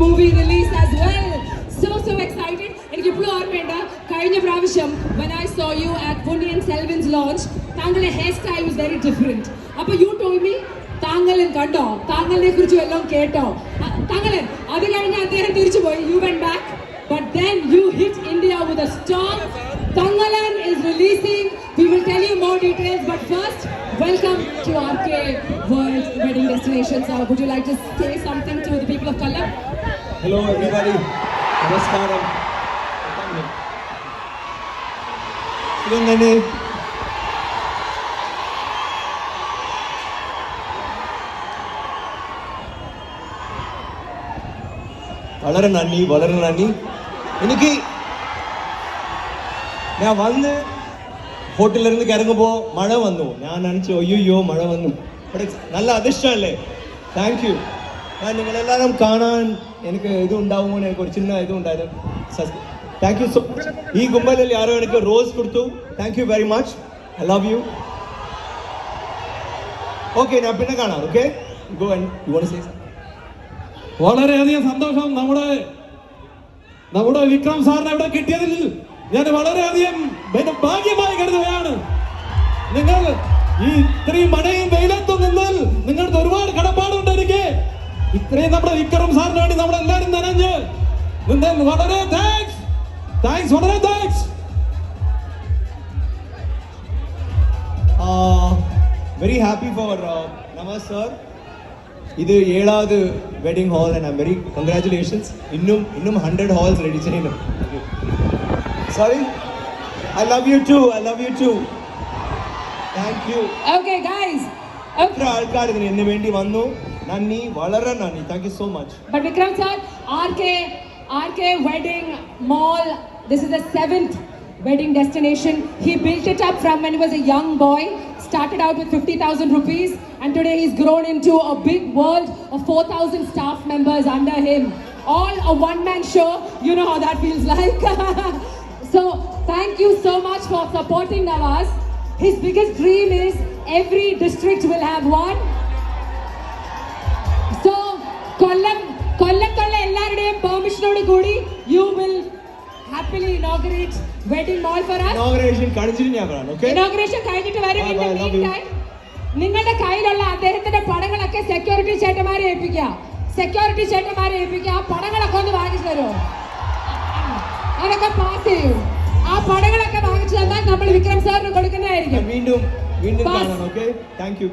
movie release as well. So excited. എനിക്ക് ഇപ്പോഴും ഓർമ്മയുണ്ട് കഴിഞ്ഞ പ്രാവശ്യം when I saw you at Punnian Selvin's launch, താങ്കളുടെ hair style was very different. അപ്പോൾ you told me താങ്കളൻ കണ്ടോ, താങ്കളെ കുറിച്ച് വല്ലതും കേട്ടോ, താങ്കളൻ അത് കഴിഞ്ഞ് അദ്ദേഹം തിരിച്ചു പോയി. You went back, but then you hit India with a storm. Tangalan is releasing. We will tell you more details, but first, welcome to RK World Wedding Destinations. Would you like to say something to the people of Kollam? Hello everybody. Namaskaram. Nani. വളരെ നന്ദി. എനിക്ക് ഞാൻ വന്ന് ഹോട്ടലിലിരുന്ന് ഇറങ്ങുമ്പോൾ മഴ വന്നു. ഞാൻ നനച്ചു അയ്യോ മഴ വന്നു. ഇവിടെ നല്ല അതിഷ്ടമല്ലേ. Thank you. ഞാൻ നിങ്ങളെല്ലാവരും കാണാൻ എനിക്ക് ഇതുണ്ടാവുമോ എനിക്ക് ഒരു ചിന്ന ഇതുണ്ടായിരുന്നു. Thank you so much. ഈ കുമ്പലിൽ ആരോ എനിക്ക് റോസ് കൊടുത്തു. Thank you very much. I love you. Okay, ഞാൻ പിന്നെ കാണാം. Okay, go and you want to say something? വളരെയധികം സന്തോഷം. നമ്മുടെ വിക്രം സാറിനെ ഇവിടെ കിട്ടിയതിൽ ഞാൻ വളരെയധികം ഭാഗ്യമായി കരുതുകയാണ്. നിങ്ങൾ ഈ ഇത്രയും മഴയും വെയിലത്തും നിന്നാൽ നിങ്ങൾക്ക് ഒരുപാട് കടപ്പാടുണ്ട് എനിക്ക്. ഇത്രയും നമ്മുടെ വിക്രം സാറിന് വേണ്ടി നമ്മളെല്ലാവരും നനഞ്ഞ് നിങ്ങൾ വളരെ thanks. Very happy for Navas sir. ഇത് 7ാമത് wedding hall and I very congratulations. ഇന്നും 100 ഹാൾസ് റെഡി ചെയ്യണം. Sorry, I love you too. Thank you. Okay guys. ഇത്ര ആൾക്കാർ ഇതിന് വേണ്ടി വന്നു. നന്ദി, വളരെ നന്ദി. Thank you so much. But Vikram sir, RK Wedding Mall, this is the 7th wedding destination. He built it up from when he was a young boy. Started out with 50,000 rupees and today he's grown into a big world of 4,000 staff members under him. All a one-man show. You know how that feels like. So thank you so much for supporting Nawaz. His biggest dream is every district will have one. So Kollam ellarudeyum permission odu koodi you will happily inaugurate wedding mall for us. Inauguration കഴിഞ്ഞിട്ട് ഞാൻ പറയാം. Okay, inauguration കഴിഞ്ഞിട്ട് വരും. In the meantime നിങ്ങളുടെ കയ്യിലുള്ള അദ്ദേഹത്തിന്റെ പടങ്ങളൊക്കെ security ചേട്ടന്മാരെ ഏൽപ്പിക്കുക. ആ പടങ്ങളൊക്കെ ഒന്ന് വാങ്ങിച്ചു തരുമോ? അതൊക്കെ പാസ് ചെയ്യൂ. ആ പടങ്ങളൊക്കെ വാങ്ങിച്ചു തന്നാൽ നമ്മൾ വിക്രം സാറിന് കൊടുക്കുന്നതായിരിക്കും. വീണ്ടും കാണാം. Okay, thank you.